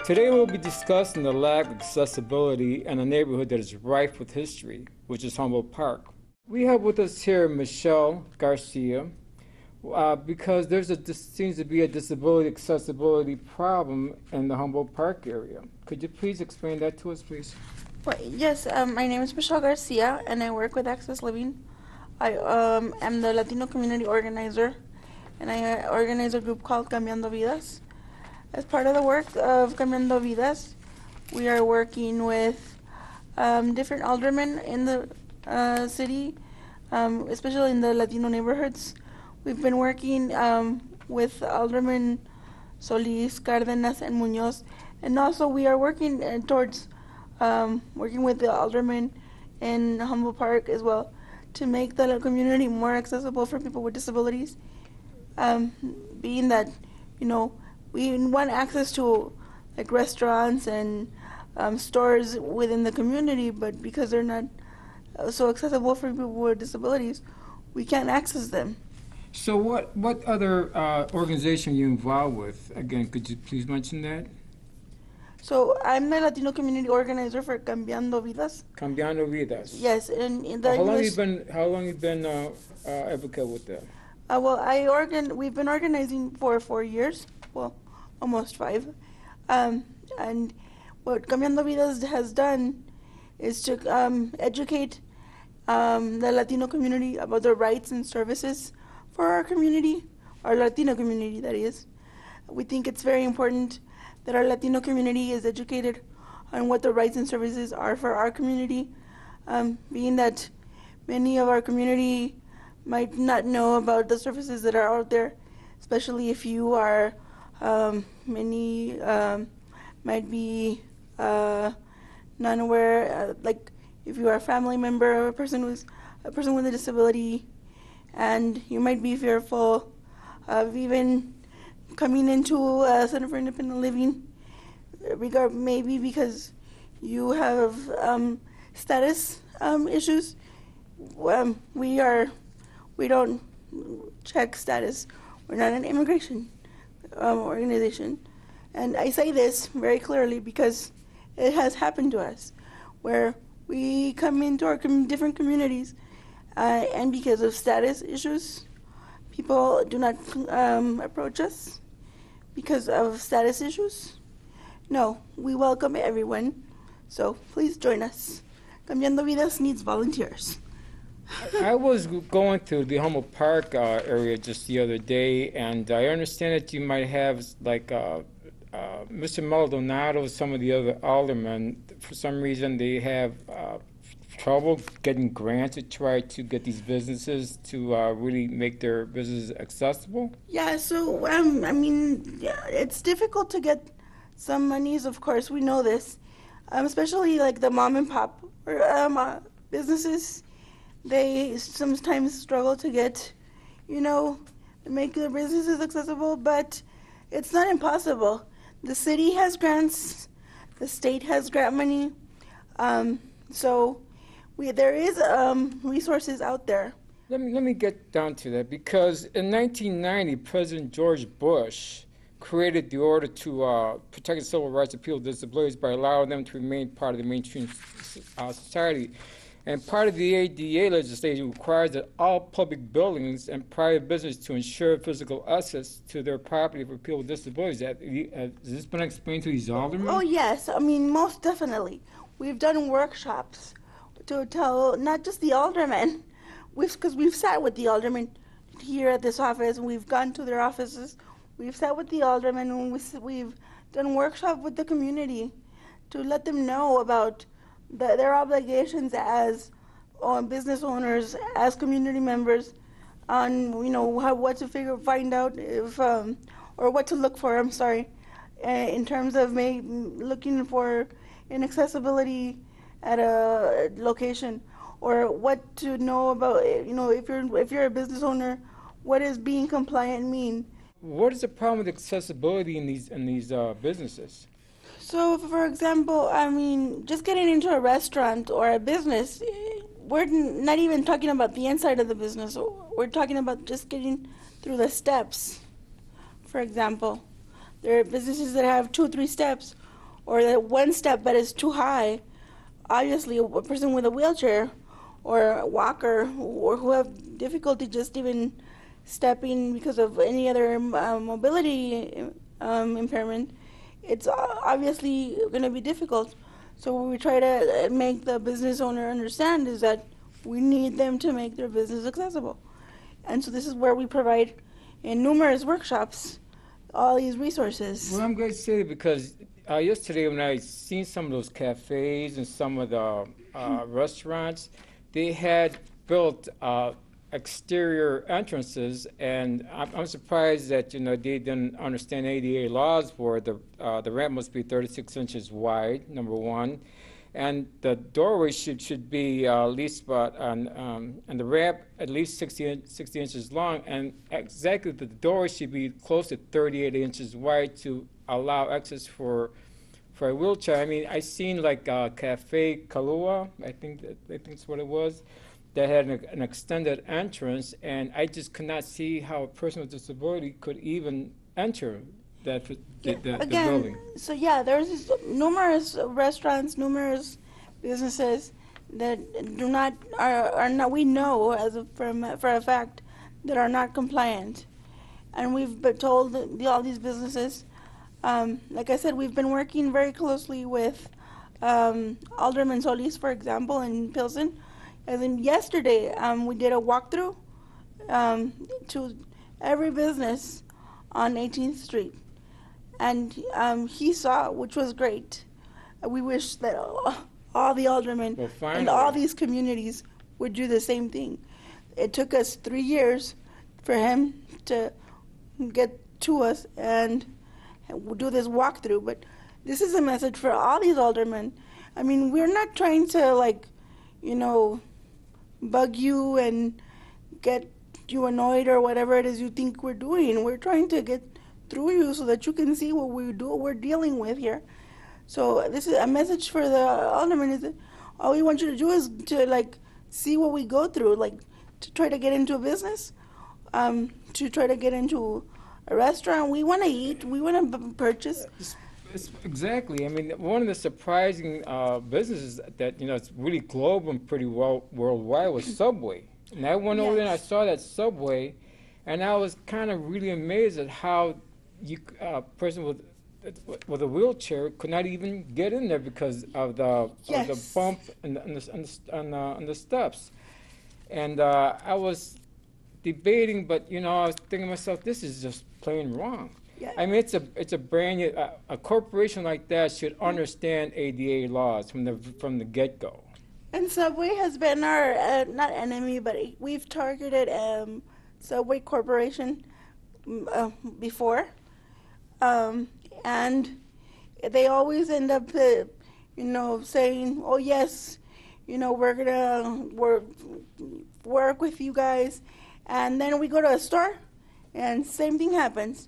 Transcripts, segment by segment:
Today we'll be discussing the lack of accessibility in a neighborhood that is rife with history, which is Humboldt Park. We have with us here Michelle Garcia, because seems to be a disability accessibility problem in the Humboldt Park area. Could you please explain that to us, please? Well, yes, my name is Michelle Garcia, and I work with Access Living. I am the Latino community organizer, and I organize a group called Cambiando Vidas. As part of the work of Cambiando Vidas, we are working with different aldermen in the city, especially in the Latino neighborhoods. We've been working with Alderman Solis, Cárdenas, and Muñoz, and also we are working towards working with the aldermen in Humboldt Park as well to make the community more accessible for people with disabilities. Being that, we want access to like restaurants and stores within the community, but because they're not so accessible for people with disabilities, we can't access them. So what other organization are you involved with? Again, could you please mention that? So I'm the Latino community organizer for Cambiando Vidas. Cambiando Vidas. Yes, and in the How long have you been advocate with that? We've been organizing for 4 years, well, almost 5. And what Cambiando Vidas has done is to educate the Latino community about the rights and services for our community, our Latino community, that is. We think it's very important that our Latino community is educated on what the rights and services are for our community, being that many of our community might not know about the services that are out there, especially if you are, many might be not aware, like if you are a family member of a person with a disability, and you might be fearful of even coming into a Center for Independent Living, maybe because you have status issues. We don't check status. We're not an immigration organization. And I say this very clearly because it has happened to us, where we come into our different communities, and because of status issues, people do not approach us because of status issues. No, we welcome everyone, so please join us. Cambiando Vidas needs volunteers. I was going through the Humboldt Park area just the other day, and I understand that you might have, like, Mr. Maldonado, some of the other aldermen, for some reason they have trouble getting grants to try to get these businesses to really make their businesses accessible? Yeah, so, it's difficult to get some monies, of course, we know this, especially like the mom and pop businesses. They sometimes struggle to get, to make their businesses accessible, but it's not impossible. The city has grants, the state has grant money, so there is resources out there. Let me get down to that, because in 1990, President George Bush created the order to protect the civil rights of people with disabilities by allowing them to remain part of the mainstream society. And part of the ADA legislation requires that all public buildings and private business to ensure physical access to their property for people with disabilities. Has this been explained to these aldermen? Oh, yes. Most definitely. We've done workshops to tell not just the aldermen, because we've sat with the aldermen here at this office, and we've gone to their offices. We've sat with the aldermen, and we've done workshops with the community to let them know about their obligations as business owners, as community members, on what to find out if or what to look for. In terms of looking for inaccessibility at a location, or what to know about if you're a business owner, what does being compliant mean? What is the problem with accessibility in these businesses? So, for example, just getting into a restaurant or a business, we're not even talking about the inside of the business. We're talking about just getting through the steps. For example, there are businesses that have 2 or 3 steps, or that one step that is too high, obviously a person with a wheelchair or a walker or who have difficulty just even stepping because of any other mobility impairment, it's obviously going to be difficult. So what we try to make the business owner understand is that we need them to make their business accessible. And so this is where we provide in numerous workshops all these resources. Well, I'm glad to say that because yesterday when I seen some of those cafes and some of the restaurants, they had built exterior entrances, and I'm surprised that they didn't understand ADA laws where the ramp must be 36 inches wide, number one, and the doorway should be at least about and the ramp at least 60 inches long, and exactly the doorway should be close to 38 inches wide to allow access for a wheelchair. I mean, I seen like Cafe Kalua, I think that's what it was, that had an extended entrance, and I just could not see how a person with disability could even enter the building. So yeah, there's numerous restaurants, numerous businesses that are not, we know for a fact, that are not compliant, and we've been told all these businesses. Like I said, we've been working very closely with Alderman Solis, for example, in Pilsen. As in yesterday, we did a walkthrough to every business on 18th Street, and he saw, which was great. We wish that all the aldermen and all these communities would do the same thing. It took us 3 years for him to get to us and do this walkthrough, but this is a message for all these aldermen. I mean, we're not trying to bug you and get you annoyed or whatever it is you think we're doing. We're trying to get through you so that you can see what we're dealing with here. So this is a message for the aldermen, is that all we want you to do is to see what we go through, to try to get into a business, to try to get into a restaurant. We want to eat, we want to purchase. Exactly. I mean, one of the surprising businesses that it's really global and pretty well worldwide was Subway. And I went over there and I saw that Subway, and I was kind of really amazed at how a person with a wheelchair could not even get in there because of the bump and the steps. And I was debating, but I was thinking to myself, this is just plain wrong. Yeah. I mean, it's a brand new, a corporation like that should understand ADA laws from the get-go. And Subway has been our not enemy, but we've targeted Subway Corporation before, and they always end up saying, oh yes, we're gonna work with you guys, and then we go to a store and same thing happens.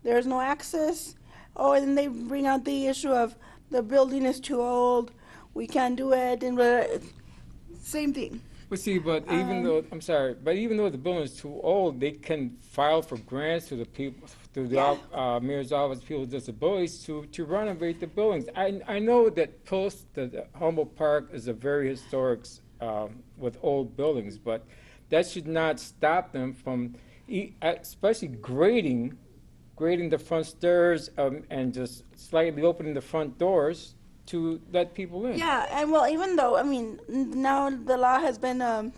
There's no access. Oh, and then they bring out the issue of the building is too old, we can't do it, and same thing. But see, even though the building is too old, they can file for grants to the mayor's office of people with disabilities to renovate the buildings. I know that the Humboldt Park is a very historic with old buildings, but that should not stop them from, especially grading the front stairs and just slightly opening the front doors to let people in. Yeah, and well, even though, I mean, now the law has been, amended.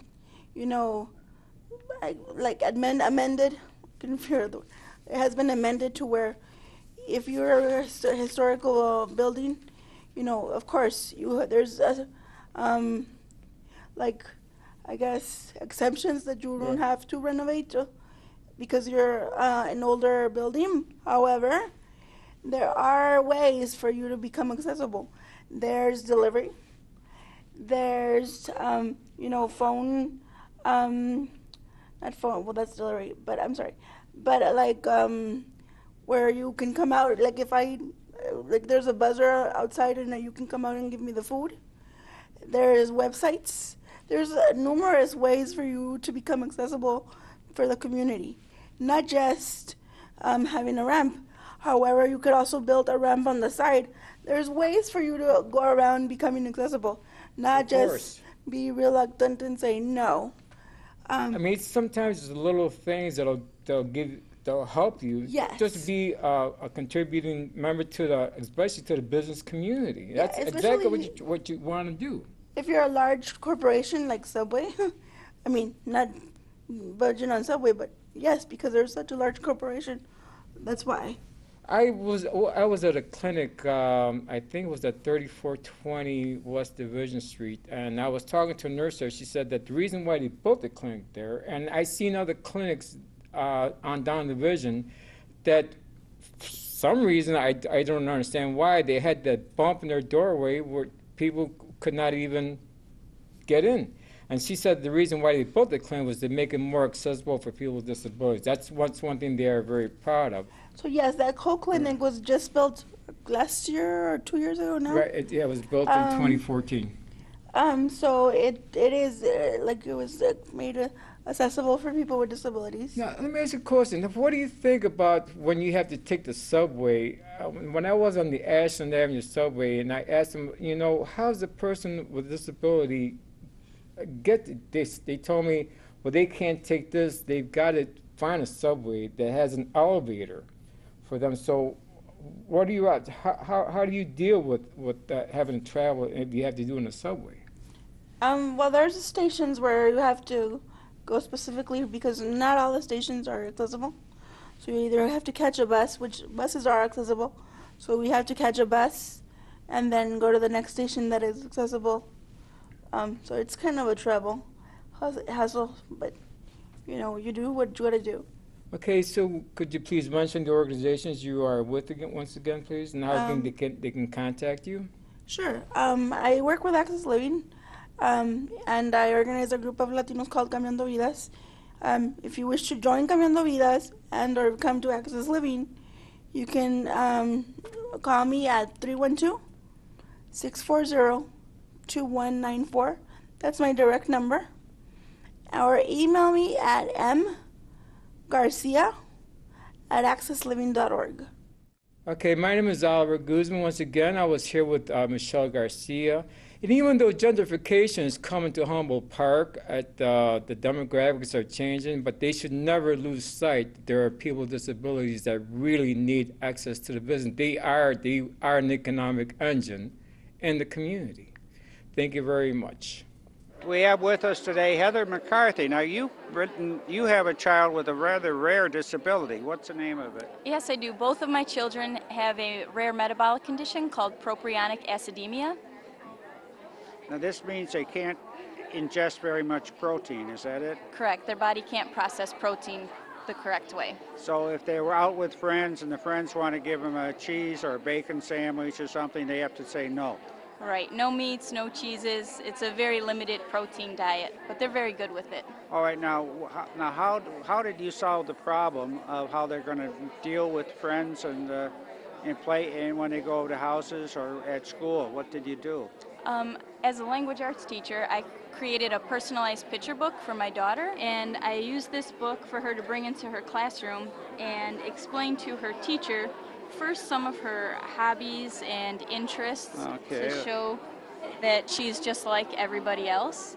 It has been amended to where if you're a historical building, of course, there's, I guess, exemptions that you don't have to renovate because you're an older building. However, there are ways for you to become accessible. There's delivery. There's, phone, not phone, well, that's delivery, but I'm sorry. But where you can come out, there's a buzzer outside and you can come out and give me the food. There's websites. There's numerous ways for you to become accessible for the community. Not just having a ramp. However, you could also build a ramp on the side. There's ways for you to go around becoming accessible, not Of just course. be reluctant and say no. I mean, sometimes it's the little things that'll help you just Yes. be a contributing member to especially to the business community. Yeah, That's exactly especially what you want to do. if you're a large corporation like Subway. I mean, not budging on Subway, but yes, because they're such a large corporation. That's why. I was at a clinic. I think it was at 3420 West Division Street, and I was talking to a nurse there. She said that the reason why they built the clinic there, and I seen other clinics on down Division, that for some reason I don't understand why they had that bump in their doorway where people could not even get in. And she said the reason why they built the clinic was to make it more accessible for people with disabilities. That's one thing they are very proud of. So yes, that whole clinic was just built last year or 2 years ago now. Right, yeah, it was built in 2014. So it is like it was made accessible for people with disabilities. Now, let me ask you a question. What do you think about when you have to take the subway? When I was on the Ashland Avenue subway, and I asked them, how's a person with disability get this? They told me, well, they can't take this. They've got to find a subway that has an elevator for them. So, what do you how do you deal with having to travel if you have to do in a subway? Well, there's stations where you have to go specifically because not all the stations are accessible. So you either have to catch a bus, which buses are accessible. So we have to catch a bus and then go to the next station that is accessible. So it's kind of a travel hassle, but you do what you gotta do. Okay, so could you please mention the organizations you are with again, once again, please, and how they can contact you? Sure. I work with Access Living, and I organize a group of Latinos called Cambiando Vidas. If you wish to join Cambiando Vidas and or come to Access Living, you can call me at 312-640-2194. That's my direct number. Or email me at mgarcia@accessliving.org. Okay, my name is Oliver Guzman. Once again, I was here with Michelle Garcia. And even though gentrification is coming to Humboldt Park, the demographics are changing, but they should never lose sight that there are people with disabilities that really need access to the business. They are an economic engine in the community. Thank you very much. We have with us today Heather McCarthy. Now, you have a child with a rather rare disability. What's the name of it? Yes, I do. Both of my children have a rare metabolic condition called propionic acidemia. Now, this means they can't ingest very much protein. Is that it? Correct. Their body can't process protein the correct way. So if they were out with friends and the friends want to give them a cheese or a bacon sandwich or something, they have to say no. Right. No meats, no cheeses. It's a very limited protein diet, but they're very good with it. All right. Now how did you solve the problem of how they're going to deal with friends and play and when they go to houses or at school? What did you do? As a language arts teacher, I created a personalized picture book for my daughter, and I used this book for her to bring into her classroom and explain to her teacher first some of her hobbies and interests to show that she's just like everybody else.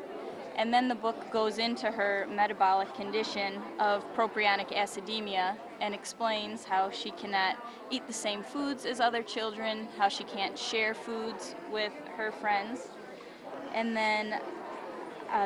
And then the book goes into her metabolic condition of propionic acidemia and explains how she cannot eat the same foods as other children, how she can't share foods with her friends. And then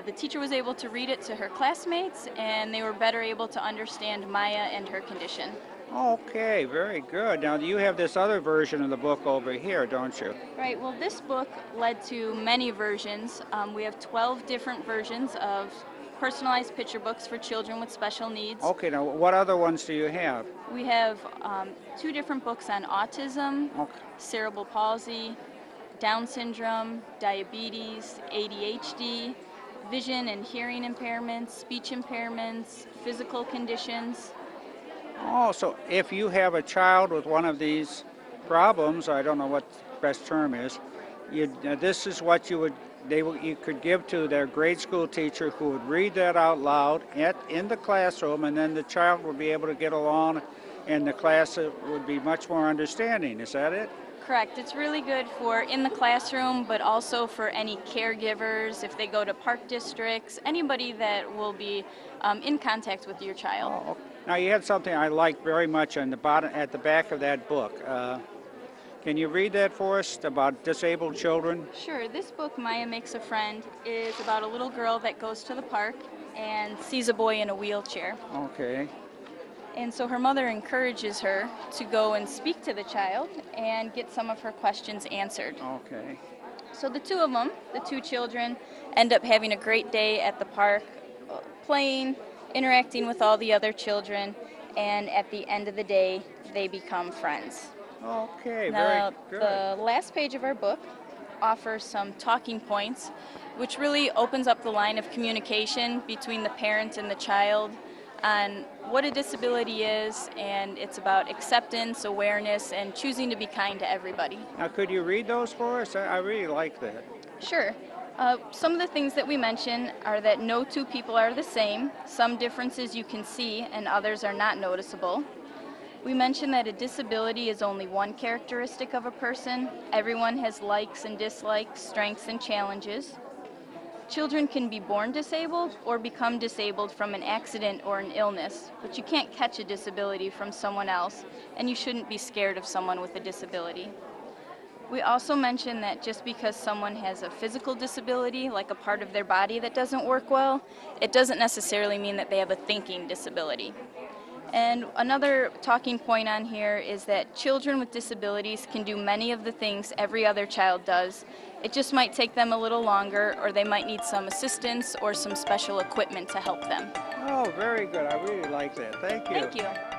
the teacher was able to read it to her classmates, and they were better able to understand Maya and her condition. Okay, very good. Now, you have this other version of the book over here, don't you? Right. Well, this book led to many versions. We have 12 different versions of personalized picture books for children with special needs. Okay, now what other ones do you have? We have 2 different books on autism, cerebral palsy, Down syndrome, diabetes, ADHD, vision and hearing impairments, speech impairments, physical conditions. Oh, so if you have a child with one of these problems, I don't know what the best term is, this is what you could give to their grade school teacher, who would read that out loud in the classroom, and then the child would be able to get along and the class would be much more understanding. Is that it? Correct. It's really good for in the classroom, but also for any caregivers, if they go to park districts, anybody that will be in contact with your child. Oh, now you had something I liked very much on the bottom, at the back of that book. Can you read that for us about disabled children? Sure. This book, Maya Makes a Friend, is about a little girl that goes to the park and sees a boy in a wheelchair. Okay. And so her mother encourages her to go and speak to the child and get some of her questions answered. Okay. So the two of them, the two children, end up having a great day at the park, playing, interacting with all the other children, and at the end of the day, they become friends. Okay, Now, very good. the last page of our book offers some talking points, which really opens up the line of communication between the parent and the child on what a disability is, and it's about acceptance, awareness, and choosing to be kind to everybody. Now, could you read those for us? I really like that. Sure. Some of the things that we mention are that no two people are the same. Some differences you can see and others are not noticeable. We mention that a disability is only one characteristic of a person. Everyone has likes and dislikes, strengths and challenges. Children can be born disabled or become disabled from an accident or an illness, but you can't catch a disability from someone else, and you shouldn't be scared of someone with a disability. We also mention that just because someone has a physical disability, like a part of their body that doesn't work well, it doesn't necessarily mean that they have a thinking disability. And another talking point on here is that children with disabilities can do many of the things every other child does. It just might take them a little longer, or they might need some assistance or some special equipment to help them. Oh, very good. I really like that. Thank you. Thank you.